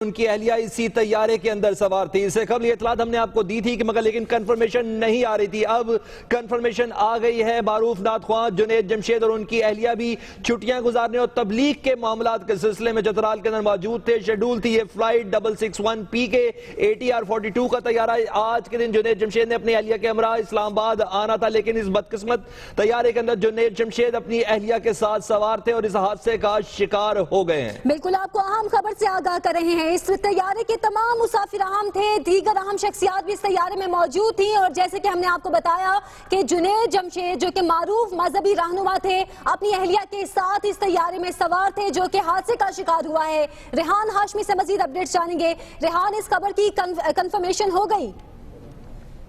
उनकी अहलिया इसी तैयारे के अंदर सवार थी। इससे कबल ये इतलात हमने आपको दी थी कि मगर लेकिन कंफर्मेशन नहीं आ रही थी। अब कंफर्मेशन आ गई है। मारूफ नाथ ख्वां, जुनैद जमशेद और उनकी अहलिया भी छुट्टियां गुजारने और तबलीग के मामलात के सिलसिले में चतराल के अंदर मौजूद थे। शेड्यूल थी ये फ्लाइट 661 PK ATR 42 का तैयारा। आज के दिन जुनैद जमशेद ने अपनी अहलिया के हमरा इस्लामाबाद आना था, लेकिन इस बदकिस्मत तैयारे के अंदर जुनैद जमशेद अपनी अहलिया के साथ सवार थे और इस हादसे का शिकार हो गए हैं। बिल्कुल, आपको अहम खबर से आगाह कर रहे हैं। इस तैयारे के तमाम मुसाफिर अहम थे, दीगर अहम शख्सियात भी इस तैयारे में मौजूद थी और जैसे कि हमने आपको बताया कि जुनैद जमशेद जो कि मारूफ मजहबी रहनुमा थे, अपनी अहलिया के साथ इस तैयारे में सवार थे जो कि हादसे का शिकार हुआ है। रेहान हाशमी से मजीद अपडेट्स जानेंगे। रेहान, इस खबर की कंफर्मेशन हो गई?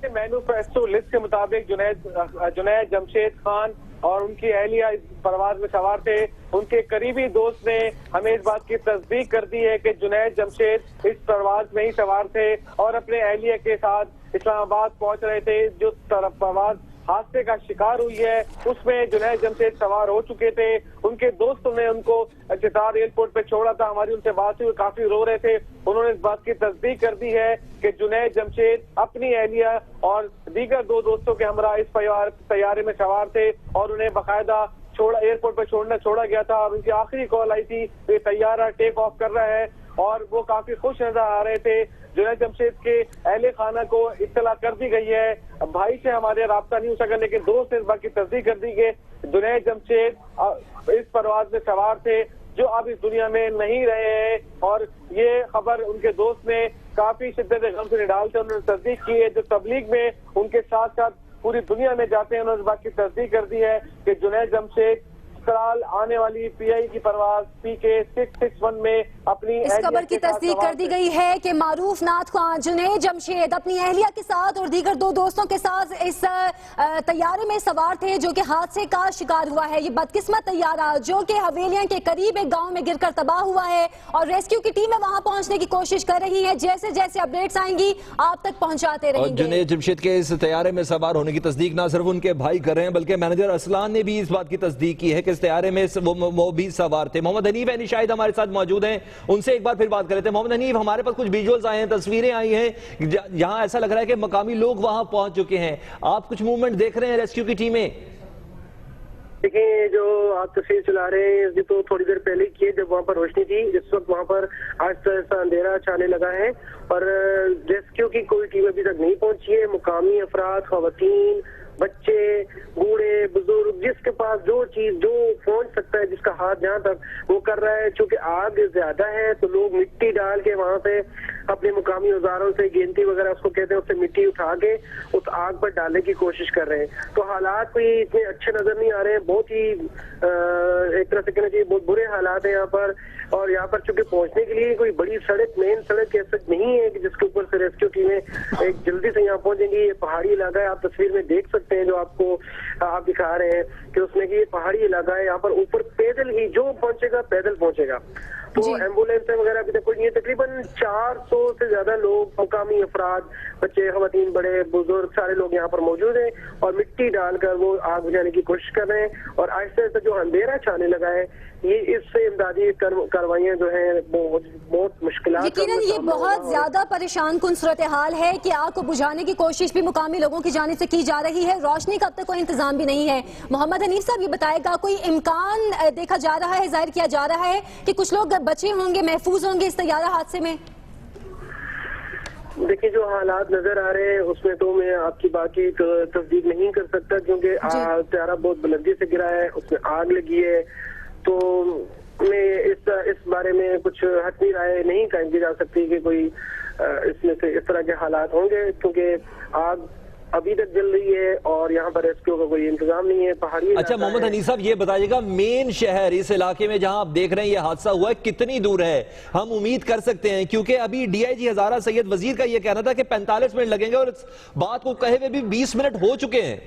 मैन्युफेस्टो लिस्ट के मुताबिक जुनैद जमशेद खान और उनकी अहलिया इस परवाज में सवार थे। उनके करीबी दोस्त ने हमें इस बात की तस्दीक कर दी है कि जुनैद जमशेद इस परवाज में ही सवार थे और अपने अहलिया के साथ इस्लामाबाद पहुंच रहे थे। जो तरफ परवाज हादसे का शिकार हुई है उसमें जुनैद जमशेद सवार हो चुके थे। उनके दोस्तों ने उनको चितार एयरपोर्ट पे छोड़ा था। हमारी उनसे बात हुई, काफी रो रहे थे। उन्होंने इस बात की तस्दीक कर दी है कि जुनैद जमशेद अपनी अहलिया और दीगर दो दोस्तों के हमरा इस तैयारे में सवार थे और उन्हें बाकायदा एयरपोर्ट पर छोड़ा गया था। और उनकी आखिरी कॉल आई थी कि तैयारा टेक ऑफ कर रहा है और वो काफी खुश नजर आ रहे थे। जुनैद जमशेद के अहले खाना को इत्तला कर दी गई है। भाई से हमारे राब्ता नहीं हो सका, लेकिन दोस्त ने इस बात की तस्दीक कर दी कि जुनैद जमशेद इस परवाज में सवार थे जो अब इस दुनिया में नहीं रहे हैं। और ये खबर उनके दोस्त ने काफी शिद्दत गम से निडालते उन्होंने तस्दीक की है। जो तबलीग में उनके साथ साथ पूरी दुनिया में जाते हैं, उन्होंने इस बात की तस्दीक कर दी है कि जुनैद जमशेद चतराल आने वाली PI की परवाज PK 661 में अपनी इस खबर की तस्दीक कर दी गई है कि मारूफ नाथ ख्वां, जुनैद जमशेद अपनी अहलिया के साथ और दीगर दो दोस्तों के साथ इस तैयारे में सवार थे जो कि हादसे का शिकार हुआ है। ये बदकिस्मत तैयारा जो कि हवेलियां के करीब एक गांव में गिरकर तबाह हुआ है और रेस्क्यू की टीमें वहां पहुंचने की कोशिश कर रही है। जैसे जैसे अपडेट्स आएंगी आप तक पहुंचाते रहेंगे। जुनैद जमशेद के इस तैयारे में सवार होने की तस्दीक न सिर्फ उनके भाई कर रहे हैं बल्कि मैनेजर असलान ने भी इस बात की तस्दीक की है कि इस तैयारे में वो भी सवार थे। मोहम्मद हनीफ ऐनी शाहिद हमारे साथ मौजूद हैं, उनसे एक बार फिर बात कर लेते हैं। मोहम्मद हनीफ, हमारे पास कुछ विजुअल्स आए हैं, तस्वीरें आई हैं जहां ऐसा लग रहा है कि मकामी लोग वहां पहुंच चुके हैं। आप कुछ मूवमेंट देख रहे हैं रेस्क्यू की टीमें? देखिए, जो आप तस्वीर चला रहे हैं ये तो थोड़ी देर पहले की है जब वहाँ पर रोशनी थी। इस वक्त वहाँ पर आहिस्ता आहिस्ता अंधेरा छाने लगा है और रेस्क्यू की कोई टीम अभी तक नहीं पहुंची है। मुकामी अफराद, खवातीन, बच्चे, बूढ़े, बुजुर्ग, जिसके पास जो चीज जो पहुंच सकता है, जिसका हाथ जहाँ तक वो कर रहा है। चूंकि आग ज्यादा है तो लोग मिट्टी डाल के वहां से अपने मुकामी औजारों से, गेंती वगैरह उसको कहते हैं, उससे मिट्टी उठा के उस आग पर डालने की कोशिश कर रहे हैं। तो हालात कोई इतने अच्छे नजर नहीं आ रहे हैं। बहुत ही एक तरह से कहना चाहिए बहुत बुरे हालात है यहाँ पर। और यहाँ पर चूंकि पहुंचने के लिए कोई बड़ी सड़क, मेन सड़क ऐसा नहीं है कि जिसके ऊपर से रेस्क्यू टीमें एक जल्दी से यहाँ पहुंचेंगी। ये पहाड़ी इलाका है, आप तस्वीर में देख सकते हैं जो आपको आप दिखा रहे हैं कि उसमें कि ये पहाड़ी इलाका है। यहाँ पर ऊपर पैदल ही जो पहुंचेगा पैदल पहुंचेगा। तो एम्बुलेंस वगैरह अभी तक कोई, तकरीबन 400 से ज्यादा लोग, मुकामी अफराद, बच्चे, खवातीन, बड़े, बुजुर्ग, सारे लोग यहाँ पर मौजूद हैं और मिट्टी डालकर वो आग बुझाने की कोशिश कर रहे हैं। और आहिस्ता आहिस्ता जो अंधेरा छाने लगा है, ये इससे इमदादी कार्रवाइयां जो है बहुत मुश्किल। यकीनन ये बहुत ज्यादा परेशान कुन सूरत हाल है कि आग को बुझाने की कोशिश भी मुकामी लोगों की जानिब से की जा रही है। रोशनी का अब तक कोई इंतजाम भी नहीं है। मोहम्मद हनीफ साहब ये बताएगा, कोई इम्कान देखा जा रहा है, जाहिर किया जा रहा है कि कुछ लोग बचे होंगे, महफूज होंगे इस तैयारा हादसे में? देखिए, जो हालात नजर आ रहे हैं उसमें तो मैं आपकी बात की तस्दीक नहीं कर सकता क्योंकि तैयारा बहुत बुलंदी से गिरा है, उसमें आग लगी है। तो मैं इस बारे में कुछ हतमी राय नहीं कायम की जा सकती कि कोई इसमें से इस तरह के हालात होंगे, क्योंकि आग अभी तक जल रही है और यहाँ पर रेस्क्यू का कोई इंतजाम नहीं है। पहाड़ी। अच्छा मोहम्मद हनीफ साहब, ये बताइएगा, मेन शहर इस इलाके में जहां आप देख रहे हैं ये हादसा हुआ है, कितनी दूर है हम उम्मीद कर सकते हैं? क्योंकि अभी DIG हजारा सैयद वजीर का ये कहना था कि 45 मिनट लगेंगे और इस बात को कहे हुए भी 20 मिनट हो चुके हैं।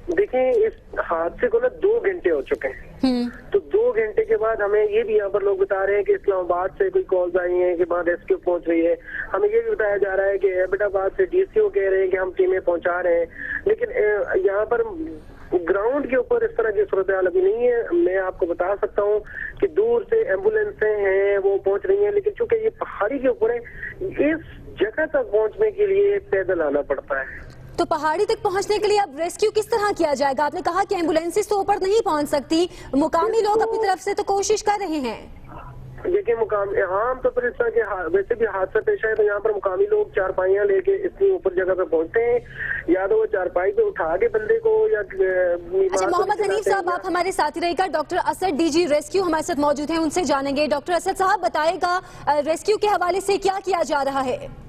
देखिए, इस हादसे को ना 2 घंटे हो चुके हैं। तो 2 घंटे के बाद हमें ये भी यहाँ पर लोग बता रहे हैं कि इस्लामाबाद से कोई कॉल्स आई हैं कि वहाँ रेस्क्यू पहुंच रही है। हमें ये भी बताया जा रहा है कि एबटाबाद से DCO कह रहे हैं कि हम टीमें पहुंचा रहे हैं। लेकिन यहाँ पर ग्राउंड के ऊपर इस तरह की सूरत हाल अभी नहीं है। मैं आपको बता सकता हूँ कि दूर से एम्बुलेंसें हैं वो पहुंच रही हैं, लेकिन चूंकि ये पहाड़ी के ऊपर है, इस जगह तक पहुंचने के लिए पैदल आना पड़ता है। तो पहाड़ी तक पहुंचने के लिए अब रेस्क्यू किस तरह किया जाएगा? आपने कहा कि एम्बुलेंसेस तो ऊपर नहीं पहुंच सकती, मुकामी लोग अपनी तरफ से तो कोशिश कर रहे हैं। देखिए मुकाम आमतौर पर इस तरह के वैसे भी हादसा पेश है तो यहाँ पर मुकामी लोग चारपाइयाँ लेके इतनी ऊपर जगह पे पहुंचते हैं, या तो वो चारपाई पे उठा के बंदे को या अच्छा, मोहम्मद हनीफ साहब आप हमारे साथ ही रहेगा। डॉक्टर असद डीजी रेस्क्यू हमारे साथ मौजूद हैं, उनसे जानेंगे। डॉक्टर असद साहब बताएगा रेस्क्यू के हवाले से क्या किया जा रहा है?